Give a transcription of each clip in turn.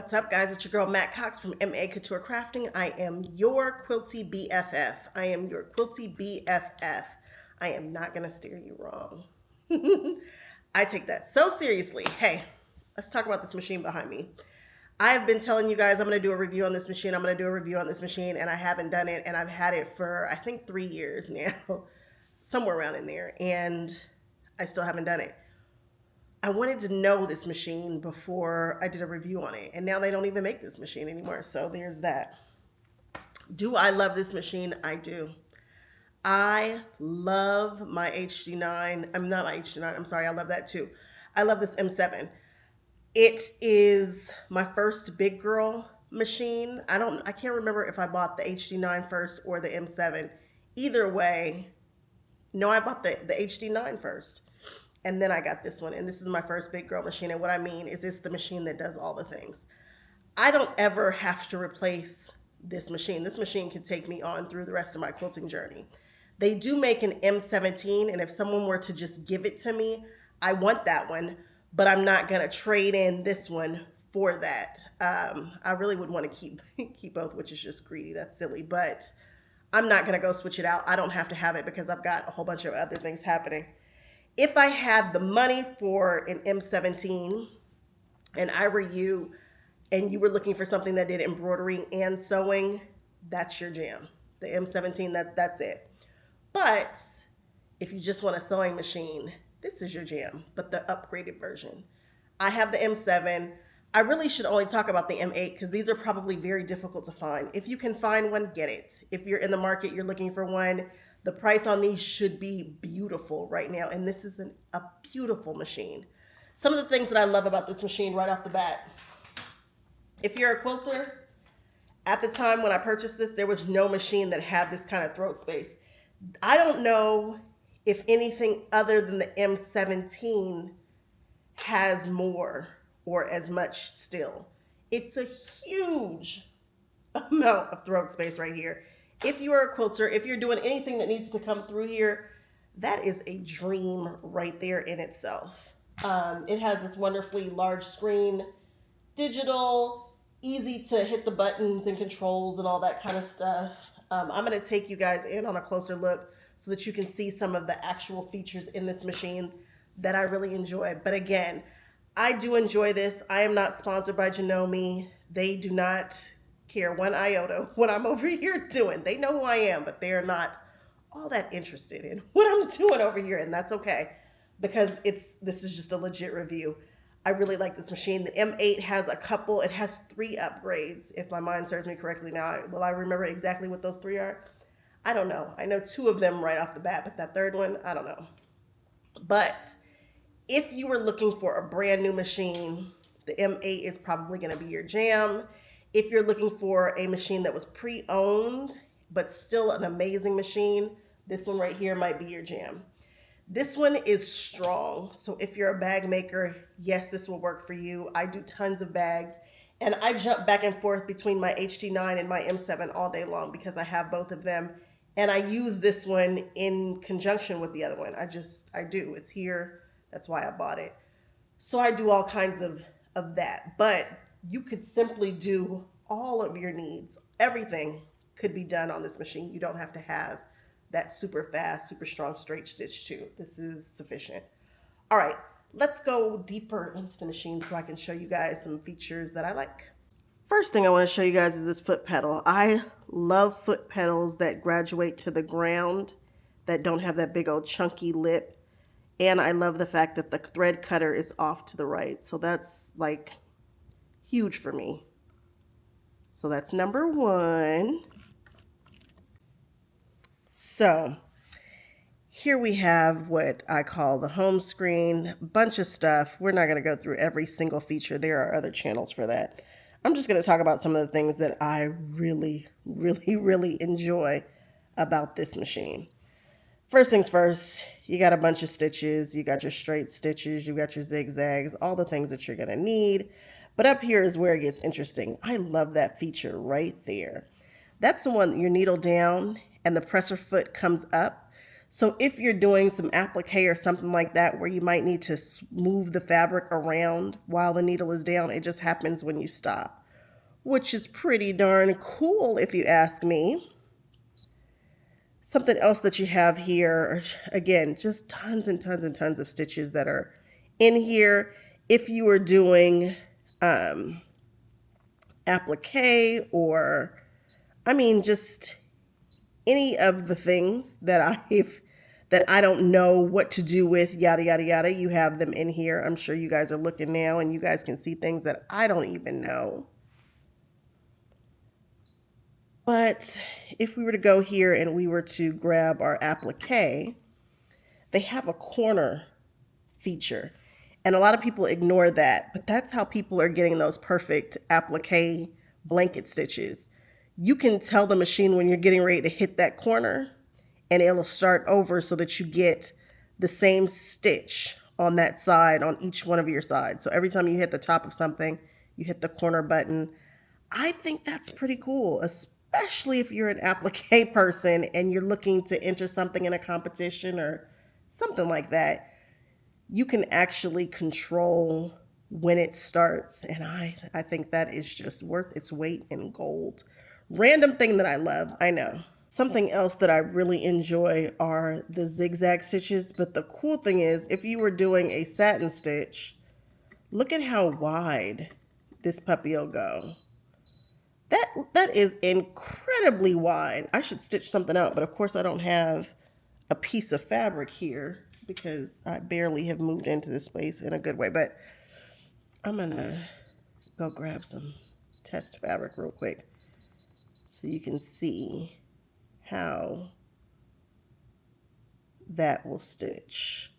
What's up, guys? It's your girl Matt Cox from A Couture Crafting. I am your quilty BFF. I am your quilty BFF. I am not gonna steer you wrong. I take that so seriously. Hey, let's talk about this machine behind me. I've been telling you guys I'm gonna do a review on this machine. I'm gonna do a review on this machine, and I haven't done it. And I've had it for I think 3 years now, somewhere around in there, and I still haven't done it. I wanted to know this machine before I did a review on it, and now they don't even make this machine anymore, so there's that. Do I love this machine? I do. I love my HD9. I'm not my HD9, I'm sorry, I love that too. I love this M7. It is my first big girl machine. I can't remember if I bought the HD9 first or the M7. Either way, no, I bought the HD9 first. And then I got this one, and this is my first big girl machine. And what I mean is it's the machine that does all the things. I don't ever have to replace this machine. This machine can take me on through the rest of my quilting journey. They do make an M17, and if someone were to just give it to me, I want that one, but I'm not gonna trade in this one for that. I really would want to keep both, which is just greedy. That's silly, but I'm not gonna go switch it out. I don't have to have it because I've got a whole bunch of other things happening. If I had the money for an M17 and I were you and you were looking for something that did embroidery and sewing, that's your jam. The M17, that's it. But if you just want a sewing machine, this is your jam, but the upgraded version. I have the M7. I really should only talk about the M8 because these are probably very difficult to find. If you can find one, get it. If you're in the market, you're looking for one, the price on these should be beautiful right now, and this is a beautiful machine. Some of the things that I love about this machine right off the bat. If you're a quilter, at the time when I purchased this, there was no machine that had this kind of throat space. I don't know if anything other than the M17 has more or as much still. It's a huge amount of throat space right here. If you are a quilter, if you're doing anything that needs to come through here, that is a dream right there in itself. It has this wonderfully large screen, digital, easy to hit the buttons and controls and all that kind of stuff. I'm going to take you guys in on a closer look so that you can see some of the actual features in this machine that I really enjoy. But again, I do enjoy this. I am not sponsored by Janome. They do not care one iota what I'm over here doing. They know who I am, but they're not all that interested in what I'm doing over here, and that's okay because this is just a legit review. I really like this machine. The M8 has it has 3 upgrades, if my mind serves me correctly now. Will I remember exactly what those 3 are? I don't know. I know 2 of them right off the bat, but that third one, I don't know. But if you were looking for a brand new machine, the M8 is probably going to be your jam. If you're looking for a machine that was pre-owned, but still an amazing machine, this one right here might be your jam. This one is strong. So if you're a bag maker, yes, this will work for you. I do tons of bags, and I jump back and forth between my HD9 and my M7 all day long because I have both of them. And I use this one in conjunction with the other one. I do. It's here. That's why I bought it. So I do all kinds of that. But you could simply do all of your needs. Everything could be done on this machine. You don't have to have that super fast, super strong straight stitch too. This is sufficient. All right, let's go deeper into the machine so I can show you guys some features that I like. First thing I want to show you guys is this foot pedal. I love foot pedals that graduate to the ground, that don't have that big old chunky lip. And I love the fact that the thread cutter is off to the right. So that's like huge for me. So that's number 1. So here we have what I call the home screen, a bunch of stuff. We're not going to go through every single feature. There are other channels for that. I'm just going to talk about some of the things that I really, really, really enjoy about this machine. First things first, you got a bunch of stitches. You got your straight stitches. You got your zigzags, all the things that you're going to need. But up here is where it gets interesting. I love that feature right there. That's the one, your needle down and the presser foot comes up. So if you're doing some applique or something like that where you might need to move the fabric around while the needle is down, it just happens when you stop, which is pretty darn cool if you ask me. Something else that you have here, again, just tons and tons and tons of stitches that are in here. If you are doing applique or, I mean, just any of the things that I don't know what to do with, yada, yada, yada, you have them in here. I'm sure you guys are looking now and you guys can see things that I don't even know. But if we were to go here and we were to grab our applique, they have a corner feature. And a lot of people ignore that, but that's how people are getting those perfect applique blanket stitches. You can tell the machine when you're getting ready to hit that corner and it'll start over so that you get the same stitch on that side on each one of your sides. So every time you hit the top of something, you hit the corner button. I think that's pretty cool, especially if you're an applique person and you're looking to enter something in a competition or something like that. You can actually control when it starts, and I think that is just worth its weight in gold. Random thing that I love, I know. Something else that I really enjoy are the zigzag stitches, but the cool thing is if you were doing a satin stitch, look at how wide this puppy will go. That is incredibly wide. I should stitch something out, but of course I don't have a piece of fabric here because I barely have moved into this space in a good way, but I'm gonna go grab some test fabric real quick so you can see how that will stitch,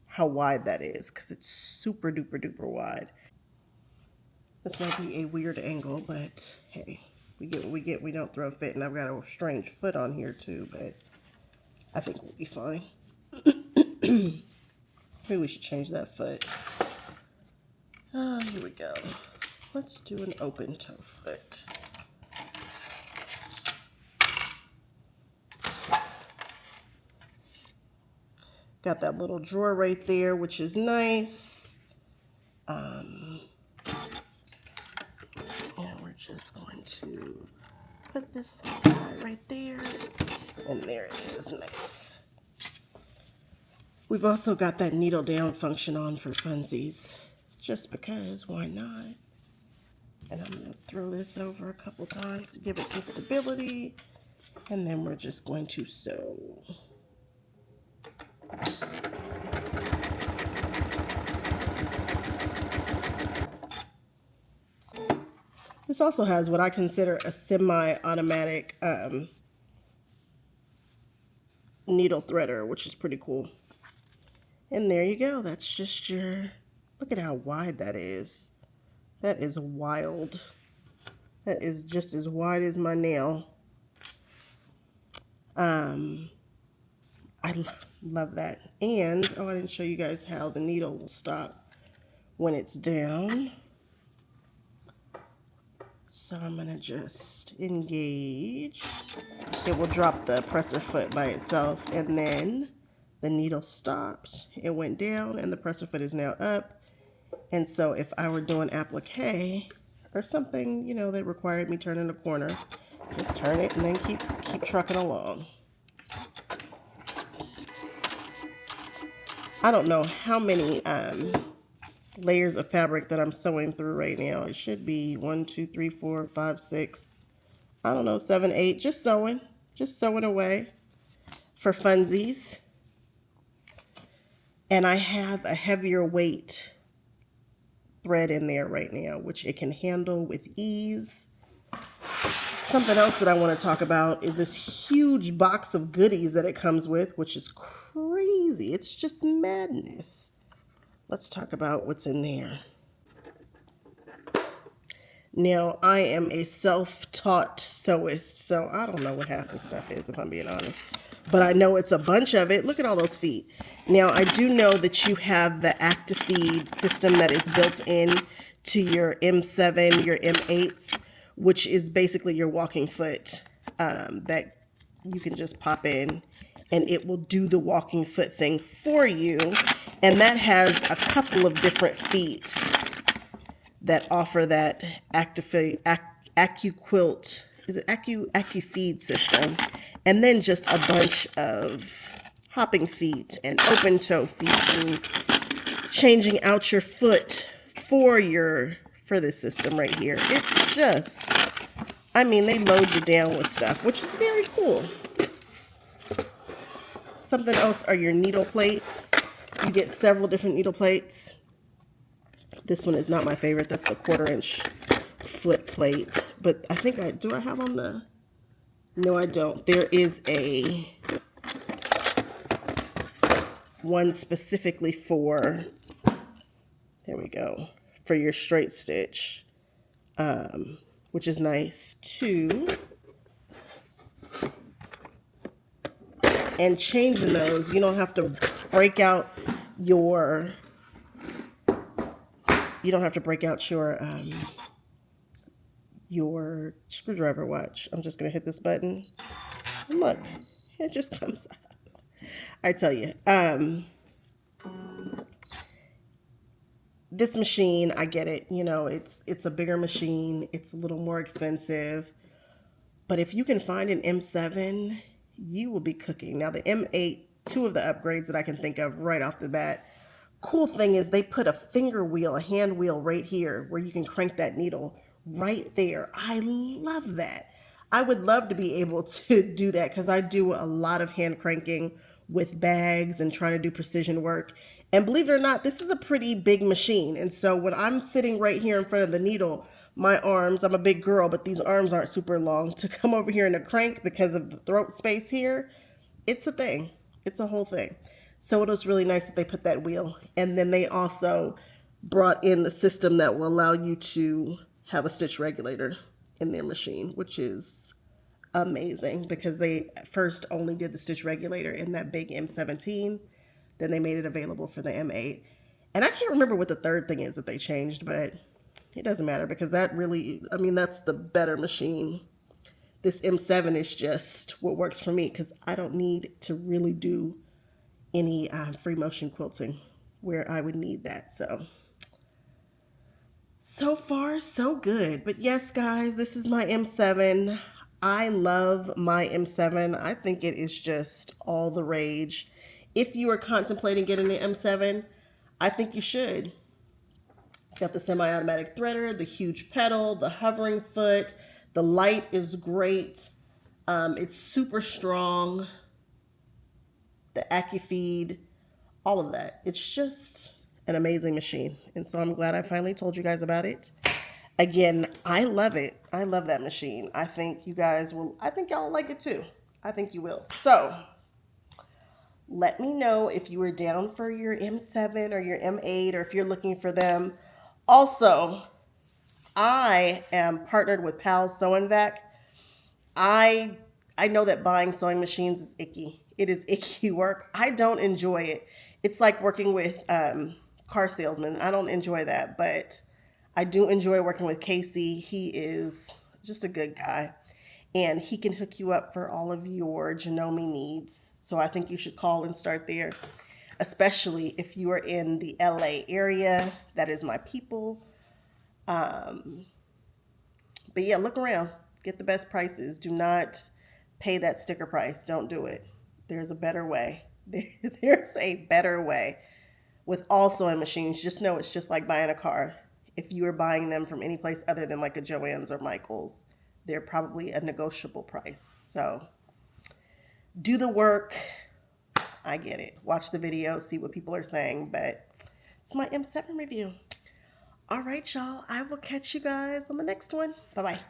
how wide that is, because it's super duper duper wide. This might be a weird angle, but hey, we get what we get. We don't throw a fit, and I've got a strange foot on here too, but I think we'll be fine. Maybe we should change that foot. Here we go. Let's do an open toe foot. Got that little drawer right there, which is nice. And we're just going to put this right there. And there it is, nice. We've also got that needle down function on for funsies, just because, why not? And I'm gonna throw this over a couple times to give it some stability. And then we're just going to sew. This also has what I consider a semi-automatic needle threader, which is pretty cool. And there you go. That's just your, look at how wide that is. That is wild. That is just as wide as my nail. I love that. And, oh, I didn't show you guys how the needle will stop when it's down. So I'm going to just engage. It will drop the presser foot by itself, and then the needle stopped. It went down, and the presser foot is now up. And so if I were doing applique or something, you know, that required me turning a corner, just turn it and then keep trucking along. I don't know how many layers of fabric that I'm sewing through right now. It should be 1, 2, 3, 4, 5, 6, I don't know, 7, 8, just sewing away for funsies. And I have a heavier weight thread in there right now, which it can handle with ease. Something else that I want to talk about is this huge box of goodies that it comes with, which is crazy. It's just madness. Let's talk about what's in there. Now, I am a self-taught sewist, so I don't know what half the stuff is, if I'm being honest. But I know it's a bunch of it. Look at all those feet. Now, I do know that you have the ActiFeed system that is built in to your M7, your M8s, which is basically your walking foot that you can just pop in and it will do the walking foot thing for you. And that has a couple of different feet that offer that AccuQuilt, is it AccuFeed system, and then just a bunch of hopping feet and open toe feet and changing out your foot for this system right here. It's just, I mean, they load you down with stuff, which is very cool. Something else are your needle plates. You get several different needle plates. This one is not my favorite. That's the 1/4-inch foot plate. But I think do I have on the, no I don't. There is a one specifically for, there we go, for your straight stitch, which is nice too. And changing those, you don't have to break out your, your screwdriver. Watch, I'm just gonna hit this button. And look, it just comes out. I tell you, this machine, I get it. You know, it's a bigger machine. It's a little more expensive. But if you can find an M7, you will be cooking. Now the M8, 2 of the upgrades that I can think of right off the bat. Cool thing is they put a finger wheel, a hand wheel right here where you can crank that needle right there. I love that. I would love to be able to do that because I do a lot of hand cranking with bags and trying to do precision work. And believe it or not, this is a pretty big machine. And so when I'm sitting right here in front of the needle, my arms, I'm a big girl, but these arms aren't super long, to come over here and to crank because of the throat space here, it's a thing. It's a whole thing. So it was really nice that they put that wheel. And then they also brought in the system that will allow you to have a stitch regulator in their machine, which is amazing because they first only did the stitch regulator in that big M17. Then they made it available for the M8. And I can't remember what the third thing is that they changed, but it doesn't matter because that really, I mean, that's the better machine. This M7 is just what works for me because I don't need to really do any free motion quilting where I would need that. So far, so good. But yes, guys, this is my M7. I love my M7. I think it is just all the rage. If you are contemplating getting the M7, I think you should. It's got the semi-automatic threader, the huge pedal, the hovering foot. The light is great. It's super strong. The AccuFeed, all of that. It's just an amazing machine. And so I'm glad I finally told you guys about it. Again, I love it. I love that machine. I think you guys will, I think y'all like it too. I think you will. So let me know if you are down for your M7 or your M8 or if you're looking for them. Also, I am partnered with Pal Sewing Vac. I know that buying sewing machines is icky. It is icky work. I don't enjoy it. It's like working with car salesmen. I don't enjoy that, but I do enjoy working with Casey. He is just a good guy, and he can hook you up for all of your Janome needs. So I think you should call and start there, especially if you are in the LA area. That is my people. But yeah, look around. Get the best prices. Do not pay that sticker price. Don't do it. There's a better way. There's a better way. With all sewing machines, just know it's just like buying a car. If you are buying them from any place other than like a Joann's or Michael's, they're probably a negotiable price. So do the work. I get it. Watch the video, see what people are saying, but it's my M7 review. All right, y'all. I will catch you guys on the next one. Bye-bye.